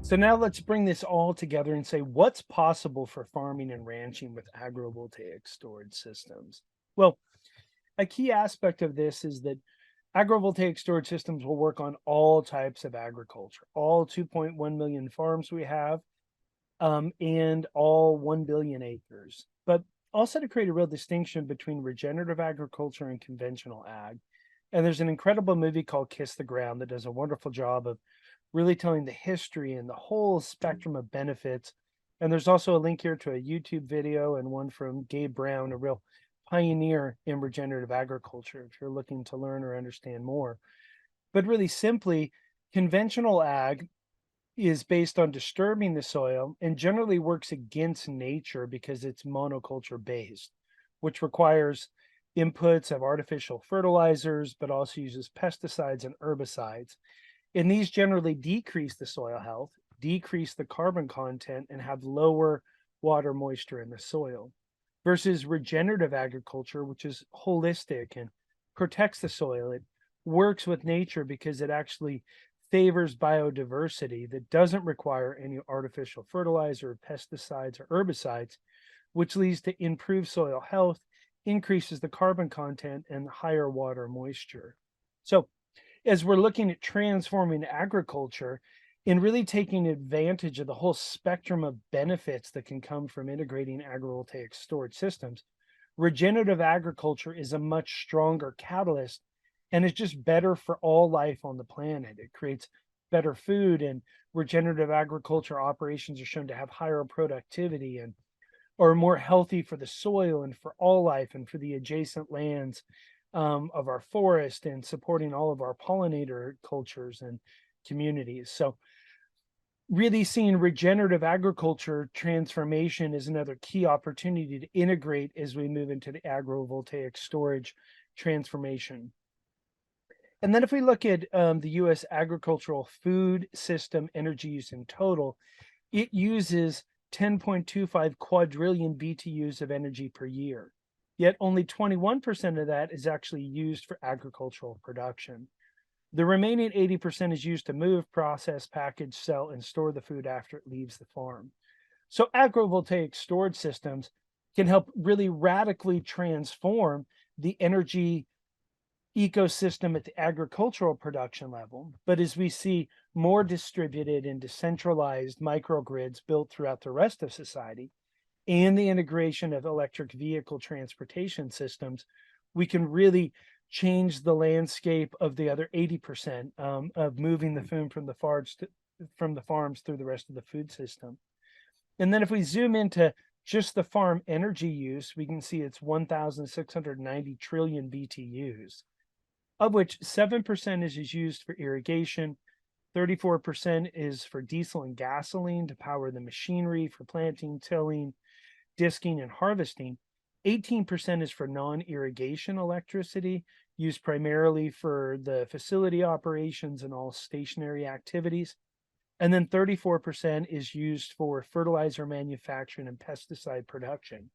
So now let's bring this all together and say what's possible for farming and ranching with agrivoltaic storage systems. Well, a key aspect of this is that agrivoltaic storage systems will work on all types of agriculture, all 2.1 million farms we have, and all 1 billion acres. But also to create a real distinction between regenerative agriculture and conventional ag. And there's an incredible movie called Kiss the Ground that does a wonderful job of really telling the history and the whole spectrum of benefits. And there's also a link here to a YouTube video and one from Gabe Brown, a real pioneer in regenerative agriculture, if you're looking to learn or understand more. But really simply, conventional ag is based on disturbing the soil and generally works against nature because it's monoculture based, which requires inputs of artificial fertilizers, but also uses pesticides and herbicides. And these generally decrease the soil health, decrease the carbon content, and have lower water moisture in the soil. Versus regenerative agriculture, which is holistic and protects the soil. It works with nature because it actually favors biodiversity that doesn't require any artificial fertilizer, pesticides, or herbicides, which leads to improved soil health, increases the carbon content, and higher water moisture. So, as we're looking at transforming agriculture and really taking advantage of the whole spectrum of benefits that can come from integrating agrivoltaic storage systems, regenerative agriculture is a much stronger catalyst and it's just better for all life on the planet. It creates better food, and regenerative agriculture operations are shown to have higher productivity and are more healthy for the soil and for all life and for the adjacent lands of our forest and supporting all of our pollinator cultures and communities. So really seeing regenerative agriculture transformation is another key opportunity to integrate as we move into the agrivoltaic storage transformation. And then if we look at the US agricultural food system energy use in total, it uses 10.25 quadrillion BTUs of energy per year. Yet only 21% of that is actually used for agricultural production. The remaining 80% is used to move, process, package, sell, and store the food after it leaves the farm. So agrivoltaic storage systems can help really radically transform the energy ecosystem at the agricultural production level. But as we see more distributed and decentralized microgrids built throughout the rest of society, and the integration of electric vehicle transportation systems, we can really change the landscape of the other 80% of moving the food from the farms through the rest of the food system. And then if we zoom into just the farm energy use, we can see it's 1,690 trillion BTUs, of which 7% is used for irrigation, 34% is for diesel and gasoline to power the machinery for planting, tilling, disking, and harvesting. 18% is for non-irrigation electricity, used primarily for the facility operations and all stationary activities. And then 34% is used for fertilizer manufacturing and pesticide production.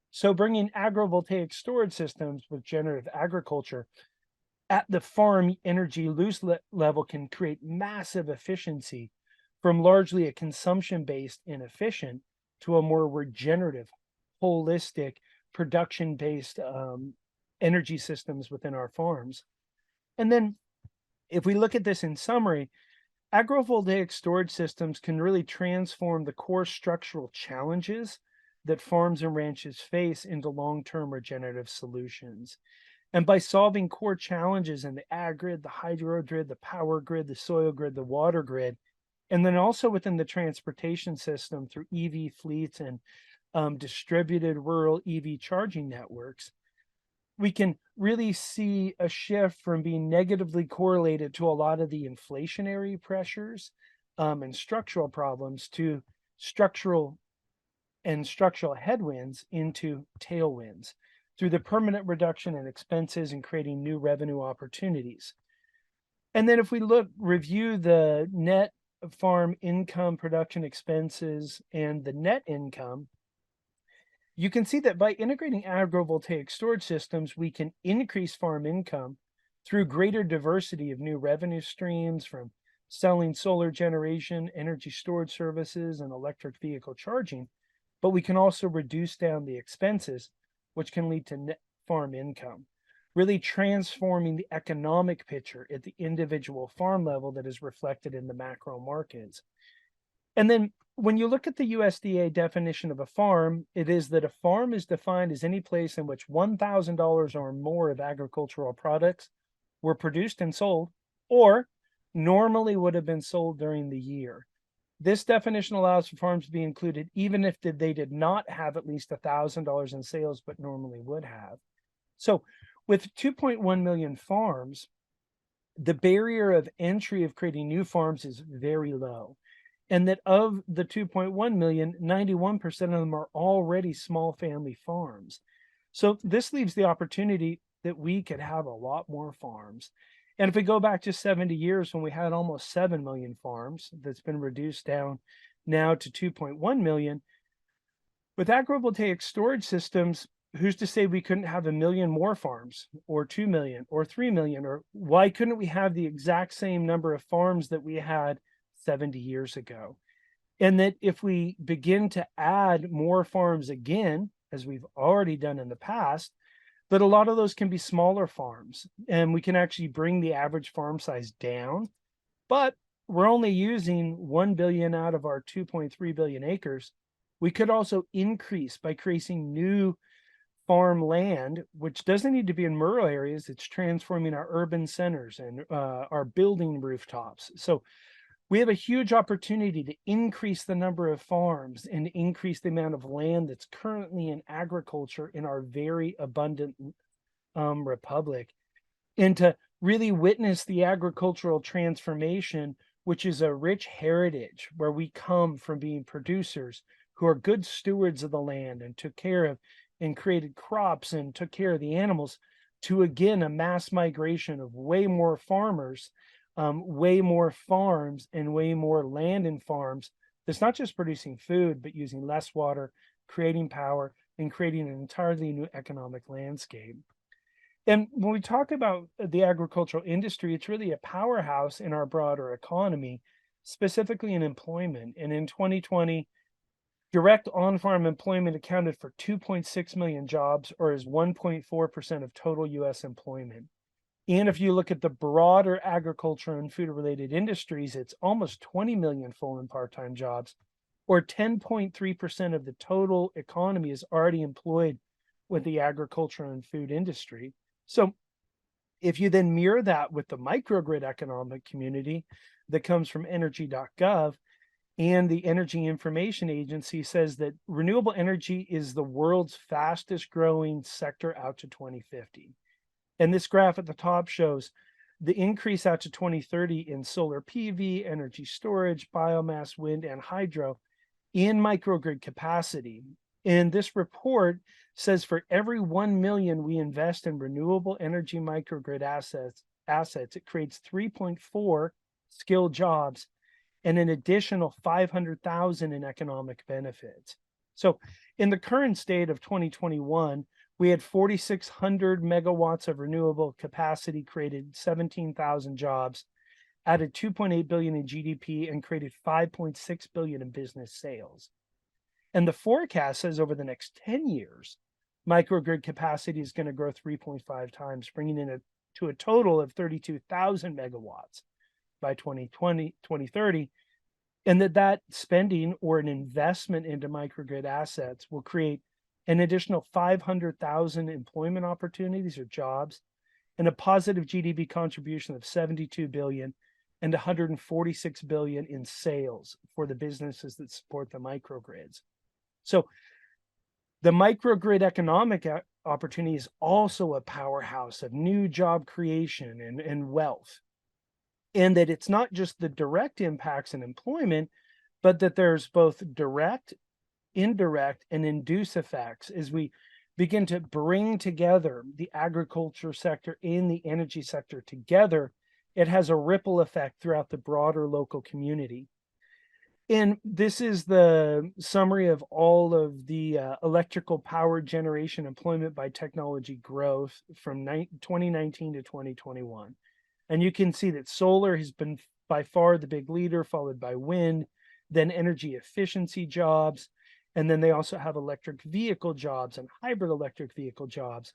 So bringing agrivoltaic storage systems with generative agriculture at the farm energy use level can create massive efficiency from largely a consumption-based inefficient to a more regenerative, holistic, production-based energy systems within our farms. And then if we look at this in summary, agrivoltaic storage systems can really transform the core structural challenges that farms and ranches face into long-term regenerative solutions. And by solving core challenges in the ag grid, the hydro grid, the power grid, the soil grid, the water grid, and then also within the transportation system through EV fleets and distributed rural EV charging networks, we can really see a shift from being negatively correlated to a lot of the inflationary pressures and structural problems to structural headwinds into tailwinds through the permanent reduction in expenses and creating new revenue opportunities. And then if we review the net farm income, production expenses, and the net income, you can see that by integrating agrivoltaic storage systems, we can increase farm income through greater diversity of new revenue streams from selling solar generation, energy storage services, and electric vehicle charging, but we can also reduce down the expenses, which can lead to net farm income, really transforming the economic picture at the individual farm level that is reflected in the macro markets. And then when you look at the USDA definition of a farm, it is that a farm is defined as any place in which $1,000 or more of agricultural products were produced and sold, or normally would have been sold during the year. This definition allows for farms to be included even if they did not have at least $1,000 in sales, but normally would have. So with 2.1 million farms, the barrier of entry of creating new farms is very low. And that of the 2.1 million, 91% of them are already small family farms. So this leaves the opportunity that we could have a lot more farms. And if we go back to 70 years when we had almost 7 million farms, that's been reduced down now to 2.1 million. With agrivoltaic storage systems, who's to say we couldn't have 1 million more farms, or 2 million, or 3 million, or why couldn't we have the exact same number of farms that we had 70 years ago? And that if we begin to add more farms again, as we've already done in the past, that a lot of those can be smaller farms, and we can actually bring the average farm size down. But we're only using 1 billion out of our 2.3 billion acres. We could also increase by creating new farm land, which doesn't need to be in rural areas. It's transforming our urban centers and our building rooftops. So we have a huge opportunity to increase the number of farms and increase the amount of land that's currently in agriculture in our very abundant republic, and to really witness the agricultural transformation, which is a rich heritage where we come from being producers who are good stewards of the land and took care of and created crops and took care of the animals, to again a mass migration of way more farmers, way more farms, and way more land in farms that's not just producing food, but using less water, creating power, and creating an entirely new economic landscape. And when we talk about the agricultural industry, it's really a powerhouse in our broader economy, specifically in employment. And in 2020, direct on-farm employment accounted for 2.6 million jobs, or is 1.4% of total US employment. And if you look at the broader agriculture and food-related industries, it's almost 20 million full and part-time jobs, or 10.3% of the total economy is already employed with the agriculture and food industry. So if you then mirror that with the microgrid economic community that comes from energy.gov, and the Energy Information Agency says that renewable energy is the world's fastest growing sector out to 2050. And this graph at the top shows the increase out to 2030 in solar PV, energy storage, biomass, wind, and hydro in microgrid capacity. And this report says for every 1 million we invest in renewable energy microgrid assets, it creates 3.4 skilled jobs and an additional 500,000 in economic benefits. So in the current state of 2021, we had 4,600 megawatts of renewable capacity, created 17,000 jobs, added 2.8 billion in GDP, and created 5.6 billion in business sales. And the forecast says over the next 10 years, microgrid capacity is going to grow 3.5 times, bringing in to a total of 32,000 megawatts by 2030, and that spending or an investment into microgrid assets will create an additional 500,000 employment opportunities or jobs, and a positive GDP contribution of 72 billion and 146 billion in sales for the businesses that support the microgrids. So the microgrid economic opportunity is also a powerhouse of new job creation and wealth. And that it's not just the direct impacts in employment, but that there's both direct, indirect, and induced effects as we begin to bring together the agriculture sector and the energy sector together. It has a ripple effect throughout the broader local community. And this is the summary of all of the electrical power generation employment by technology growth from 2019 to 2021. And you can see that solar has been by far the big leader, followed by wind, then energy efficiency jobs. And then they also have electric vehicle jobs and hybrid electric vehicle jobs.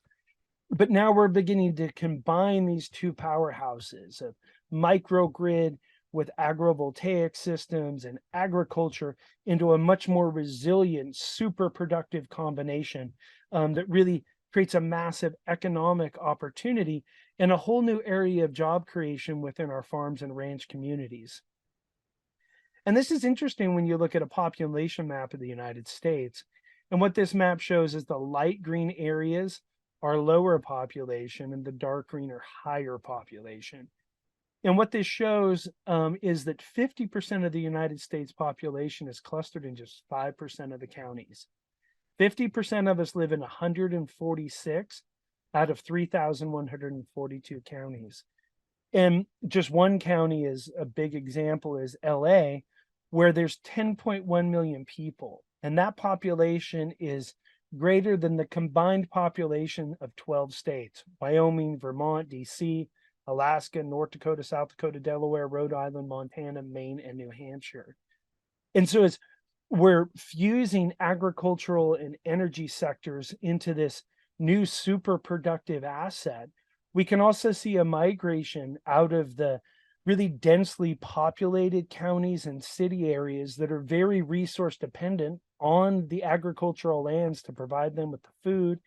But now we're beginning to combine these two powerhouses of microgrid with agrivoltaic systems and agriculture into a much more resilient, super productive combination that really creates a massive economic opportunity and a whole new area of job creation within our farms and ranch communities. And this is interesting when you look at a population map of the United States. And what this map shows is the light green areas are lower population and the dark green are higher population. And what this shows is that 50% of the United States population is clustered in just 5% of the counties. 50% of us live in 146 out of 3,142 counties. And just one county is a big example is LA, where there's 10.1 million people. And that population is greater than the combined population of 12 states, Wyoming, Vermont, DC, Alaska, North Dakota, South Dakota, Delaware, Rhode Island, Montana, Maine, and New Hampshire. And so as we're fusing agricultural and energy sectors into this new super productive asset, we can also see a migration out of the really densely populated counties and city areas that are very resource dependent on the agricultural lands to provide them with the food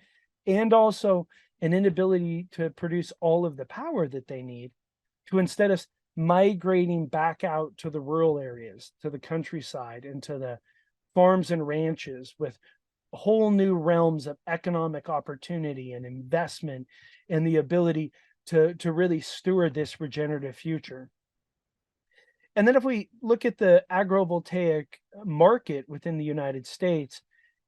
and also an inability to produce all of the power that they need, to instead of migrating back out to the rural areas, to the countryside, and to the farms and ranches with whole new realms of economic opportunity and investment and the ability to really steward this regenerative future. And then if we look at the agrivoltaic market within the United States,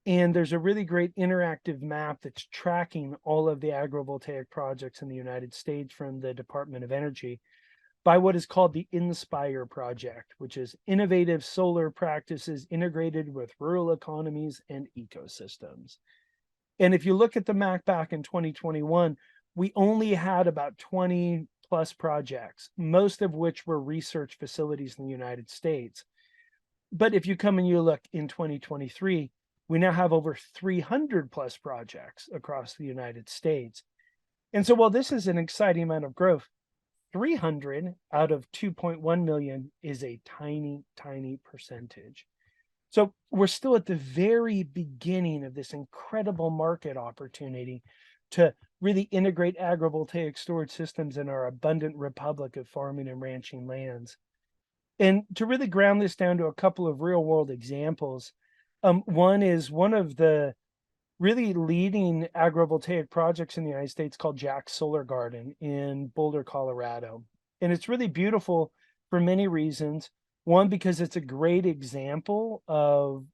and there's a really great interactive map that's tracking all of the agrivoltaic projects in the United States from the Department of Energy by what is called the INSPIRE project, which is innovative solar practices integrated with rural economies and ecosystems. And if you look at the map back in 2021, we only had about 20 plus projects, most of which were research facilities in the United States. But if you come and you look in 2023, we now have over 300 plus projects across the United States. And so while this is an exciting amount of growth, 300 out of 2.1 million is a tiny, tiny percentage. So we're still at the very beginning of this incredible market opportunity to really integrate agrivoltaic storage systems in our abundant republic of farming and ranching lands. And to really ground this down to a couple of real world examples, one is one of the really leading agrivoltaic projects in the United States called Jack's Solar Garden in Boulder, Colorado. And it's really beautiful for many reasons. One, because it's a great example of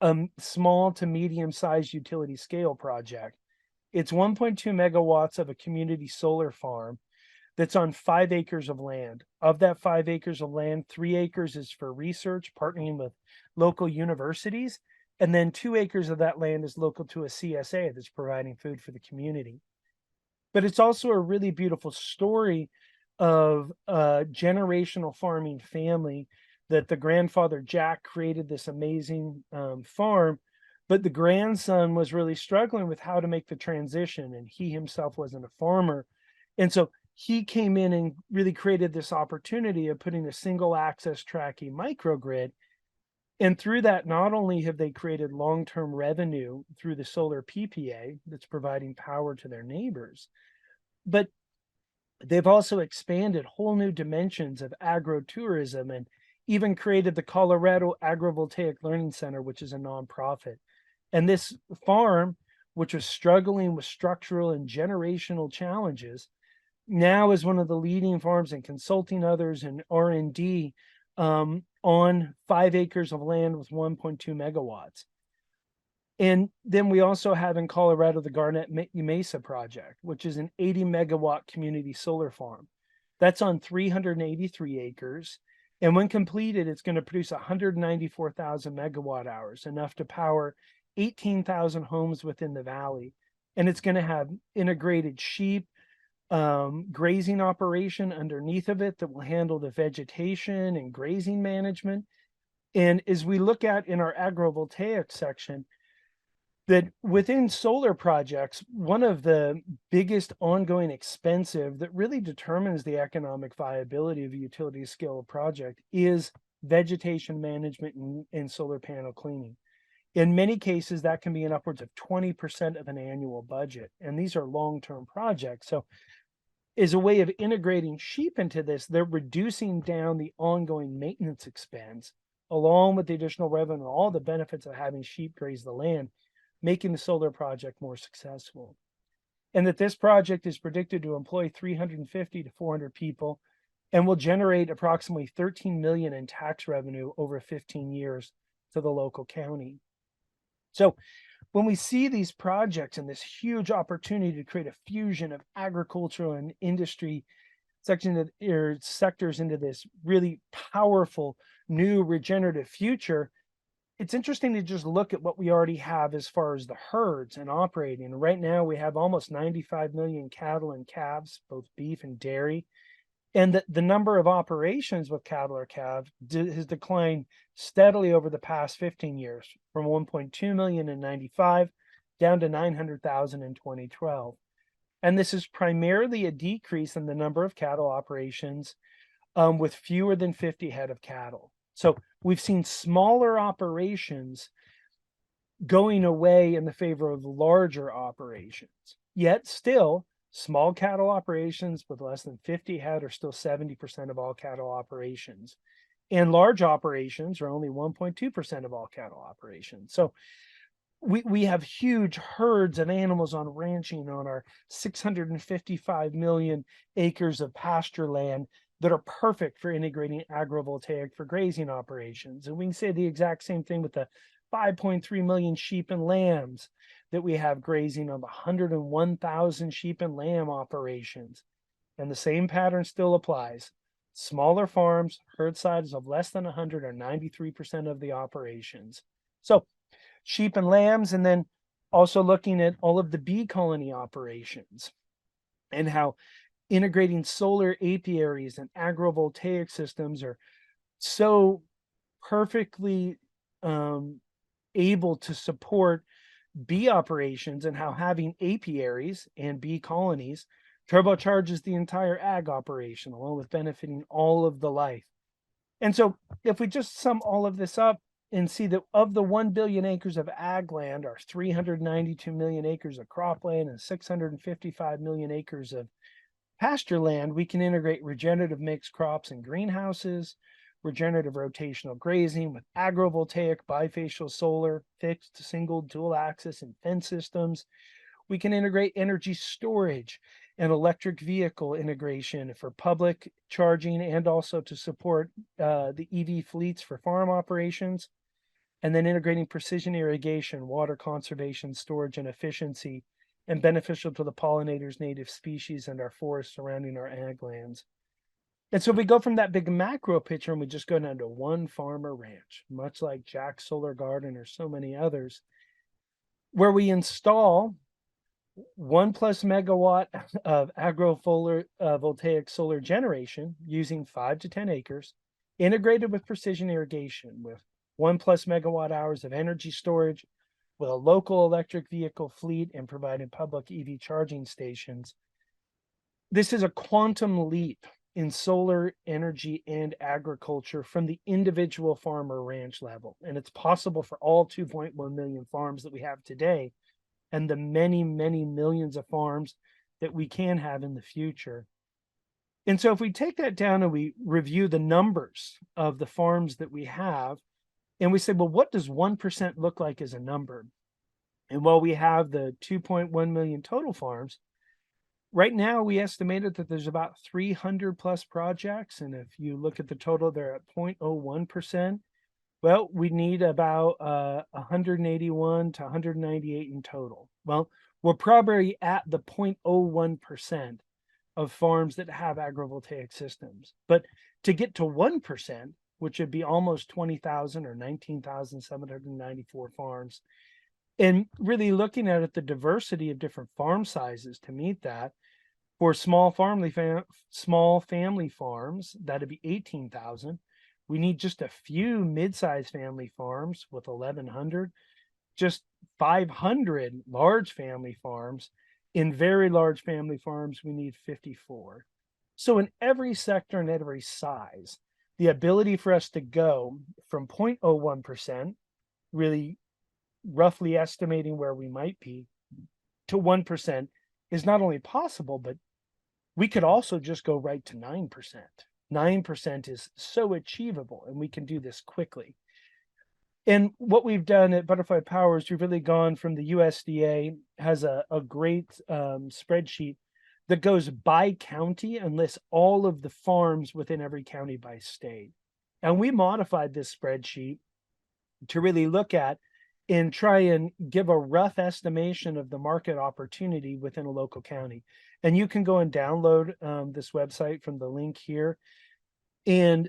a small to medium sized utility scale project. It's 1.2 megawatts of a community solar farm that's on 5 acres of land. Of that 5 acres of land, 3 acres is for research, partnering with local universities. And then 2 acres of that land is local to a CSA that's providing food for the community. But it's also a really beautiful story of a generational farming family that the grandfather, Jack, created this amazing farm, but the grandson was really struggling with how to make the transition, and he himself wasn't a farmer. And so he came in and really created this opportunity of putting a single access tracking microgrid. And through that, not only have they created long-term revenue through the solar PPA that's providing power to their neighbors, but they've also expanded whole new dimensions of agro-tourism and even created the Colorado Agrivoltaic Learning Center, which is a nonprofit. And this farm, which was struggling with structural and generational challenges, now is one of the leading farms and consulting others in R&D on 5 acres of land with 1.2 megawatts. And then we also have in Colorado the Garnet Mesa project, which is an 80 megawatt community solar farm. That's on 383 acres. And when completed, it's going to produce 194,000 megawatt hours, enough to power 18,000 homes within the valley. And it's going to have integrated sheep, grazing operation underneath of it that will handle the vegetation and grazing management. And as we look at in our agrivoltaic section, that within solar projects, one of the biggest ongoing expensive that really determines the economic viability of a utility scale project is vegetation management and solar panel cleaning. In many cases, that can be in upwards of 20% of an annual budget. And these are long-term projects. So as a way of integrating sheep into this, they're reducing down the ongoing maintenance expense, along with the additional revenue, all the benefits of having sheep graze the land, making the solar project more successful. And that this project is predicted to employ 350 to 400 people and will generate approximately 13 million in tax revenue over 15 years to the local county. So when we see these projects and this huge opportunity to create a fusion of agricultural and industry sectors into this really powerful new regenerative future, it's interesting to just look at what we already have as far as the herds and operating. Right now, we have almost 95 million cattle and calves, both beef and dairy. And the number of operations with cattle or calves has declined steadily over the past 15 years, from 1.2 million in 95 down to 900,000 in 2012. And this is primarily a decrease in the number of cattle operations with fewer than 50 head of cattle. So we've seen smaller operations going away in the favor of larger operations. Yet still, small cattle operations with less than 50 head are still 70% of all cattle operations. And large operations are only 1.2% of all cattle operations. So we have huge herds of animals on ranching on our 655 million acres of pasture land that are perfect for integrating agrivoltaic for grazing operations. And we can say the exact same thing with the 5.3 million sheep and lambs that we have grazing on the 101,000 sheep and lamb operations. And the same pattern still applies. Smaller farms, herd sizes of less than 100 are 93% of the operations. So sheep and lambs, and then also looking at all of the bee colony operations and how integrating solar apiaries and agrivoltaic systems are so perfectly able to support bee operations, and how having apiaries and bee colonies turbocharges the entire ag operation, along with benefiting all of the life. And so if we just sum all of this up and see that of the 1 billion acres of ag land are 392 million acres of cropland and 655 million acres of pasture land, we can integrate regenerative mixed crops and greenhouses, regenerative rotational grazing with agrivoltaic, bifacial solar, fixed, single, dual axis, and fence systems. We can integrate energy storage and electric vehicle integration for public charging and also to support the EV fleets for farm operations. And then integrating precision irrigation, water conservation, storage, and efficiency, and beneficial to the pollinators, native species, and our forests surrounding our ag lands. And so we go from that big macro picture and we just go down to one farmer ranch, much like Jack's Solar Garden or so many others, where we install 1+ megawatt of agrivoltaic solar generation using 5 to 10 acres, integrated with precision irrigation with 1+ megawatt hours of energy storage, with a local electric vehicle fleet and providing public EV charging stations. This is a quantum leap in solar energy and agriculture from the individual farmer ranch level. And it's possible for all 2.1 million farms that we have today and the many, many millions of farms that we can have in the future. And so if we take that down and we review the numbers of the farms that we have, and we say, well, what does 1% look like as a number? And while we have the 2.1 million total farms, right now we estimated that there's about 300 plus projects. And if you look at the total, they're at 0.01%. Well, we need about 181 to 198 in total. Well, we're probably at the 0.01% of farms that have agrivoltaic systems. But to get to 1%, which would be almost 20,000 or 19,794 farms, and really looking at it, the diversity of different farm sizes to meet that, For small family farms, that'd be 18,000. We need just a few mid-sized family farms with 1,100, just 500 large family farms. In very large family farms, we need 54. So in every sector and every size, the ability for us to go from 0.01%, really roughly estimating where we might be, to 1% is not only possible, but we could also just go right to 9%. 9% is so achievable, and we can do this quickly. And what we've done at Butterfly Power is we've really gone from the USDA has a great spreadsheet that goes by county and lists all of the farms within every county by state. And we modified this spreadsheet to really look at and try and give a rough estimation of the market opportunity within a local county. And you can go and download this website from the link here. And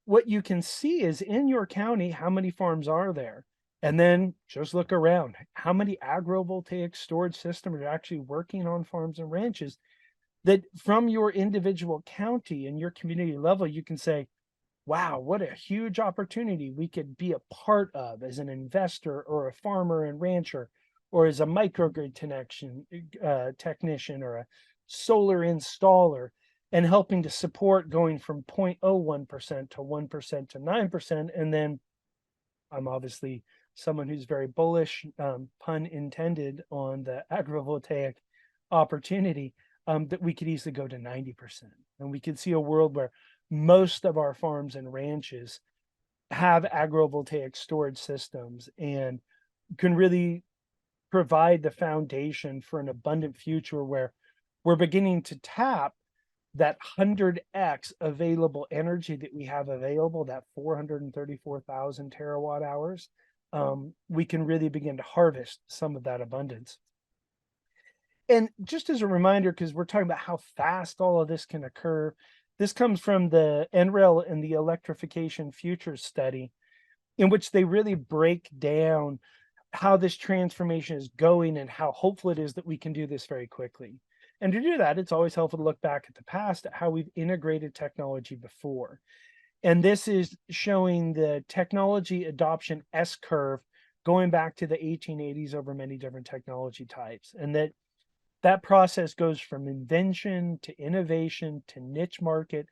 what you can see is in your county, how many farms are there? And then just look around. How many agrivoltaic storage systems are actually working on farms and ranches? That from your individual county and your community level, you can say, wow, what a huge opportunity we could be a part of as an investor or a farmer and rancher, or as a microgrid technician or a solar installer, and helping to support going from 0.01% to 1% to 9%. And then I'm obviously someone who's very bullish, pun intended, on the agrivoltaic opportunity, that we could easily go to 90%. And we could see a world where most of our farms and ranches have agrivoltaic storage systems and can really provide the foundation for an abundant future where we're beginning to tap that 100x available energy that we have available, that 434,000 terawatt hours. We can really begin to harvest some of that abundance. And just as a reminder, because we're talking about how fast all of this can occur, this comes from the NREL and the Electrification Futures Study, in which they really break down how this transformation is going and how hopeful it is that we can do this very quickly. And to do that, it's always helpful to look back at the past, at how we've integrated technology before. And this is showing the technology adoption S-curve going back to the 1880s over many different technology types. And that process goes from invention to innovation to niche market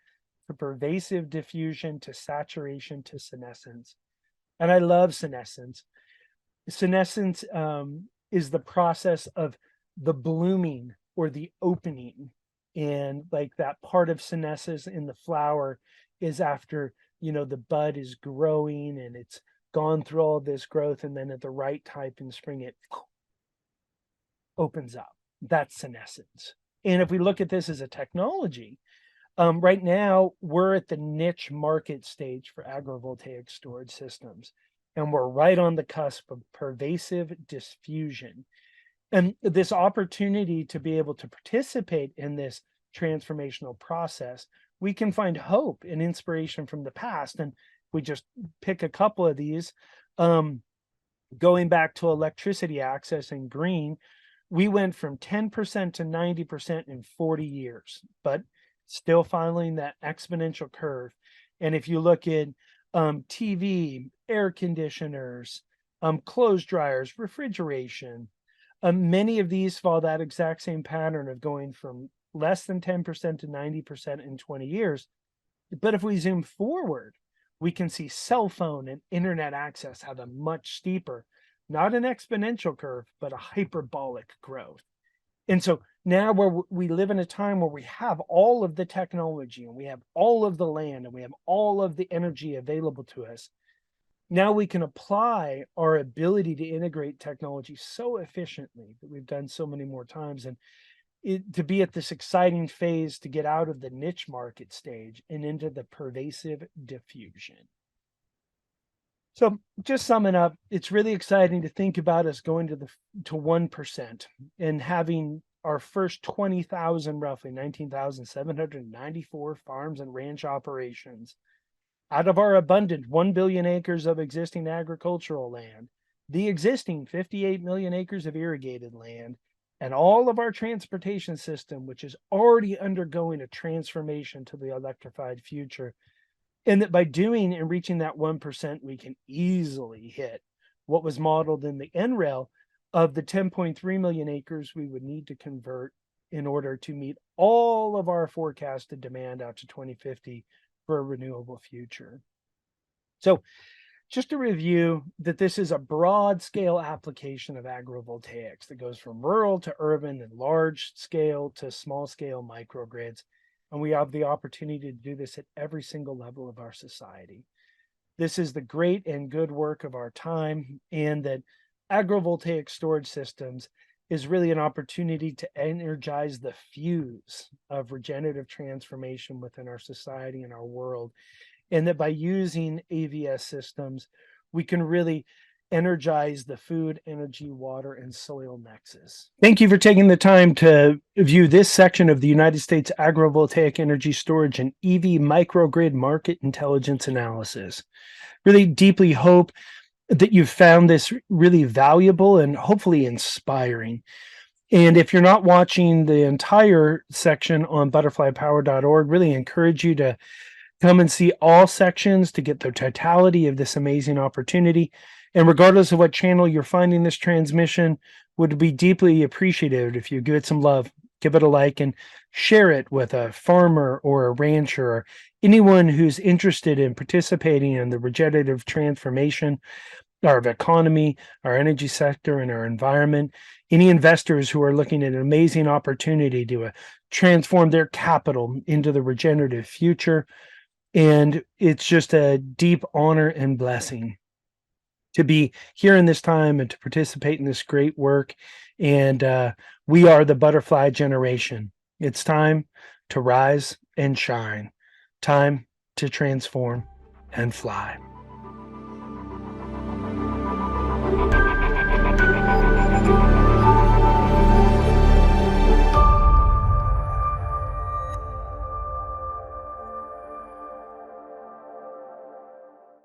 to pervasive diffusion to saturation to senescence. And I love senescence. Senescence is the process of the blooming or the opening. And like that part of senescence in the flower is after, the bud is growing and it's gone through all this growth. And then at the right time in spring, it opens up. That's senescence. And if we look at this as a technology, right now we're at the niche market stage for agrivoltaic storage systems, and we're right on the cusp of pervasive diffusion. And this opportunity to be able to participate in this transformational process, we can find hope and inspiration from the past. And we just pick a couple of these, going back to electricity access and green, we went from 10% to 90% in 40 years, but still following that exponential curve. And if you look at TV, air conditioners, clothes dryers, refrigeration, many of these follow that exact same pattern of going from less than 10% to 90% in 20 years. But if we zoom forward, we can see cell phone and internet access have a much steeper, not an exponential curve, but a hyperbolic growth. And so now we live in a time where we have all of the technology and we have all of the land and we have all of the energy available to us. Now we can apply our ability to integrate technology so efficiently that we've done so many more times, and to be at this exciting phase to get out of the niche market stage and into the pervasive diffusion. So just summing up, it's really exciting to think about us going to 1% and having our first 20,000, roughly 19,794 farms and ranch operations. Out of our abundant 1 billion acres of existing agricultural land, the existing 58 million acres of irrigated land, and all of our transportation system, which is already undergoing a transformation to the electrified future. And that by doing and reaching that 1%, we can easily hit what was modeled in the NREL of the 10.3 million acres we would need to convert in order to meet all of our forecasted demand out to 2050 for a renewable future. So just to review that this is a broad scale application of agrivoltaics that goes from rural to urban and large scale to small scale microgrids. And we have the opportunity to do this at every single level of our society. This is the great and good work of our time, and that agrivoltaic storage systems is really an opportunity to energize the fuse of regenerative transformation within our society and our world. And that by using AVS systems, we can really energize the food, energy, water, and soil nexus. Thank you for taking the time to view this section of the United States Agrivoltaic Energy Storage and EV Microgrid Market Intelligence Analysis. Really deeply hope that you've found this really valuable and hopefully inspiring. And if you're not watching the entire section on butterflypower.org, really encourage you to come and see all sections to get the totality of this amazing opportunity. And regardless of what channel you're finding this transmission, would be deeply appreciated if you give it some love, give it a like, and share it with a farmer or a rancher or anyone who's interested in participating in the regenerative transformation our economy, our energy sector, and our environment. Any investors who are looking at an amazing opportunity to transform their capital into the regenerative future. And it's just a deep honor and blessing to be here in this time and to participate in this great work. And we are the butterfly generation. It's time to rise and shine, time to transform and fly.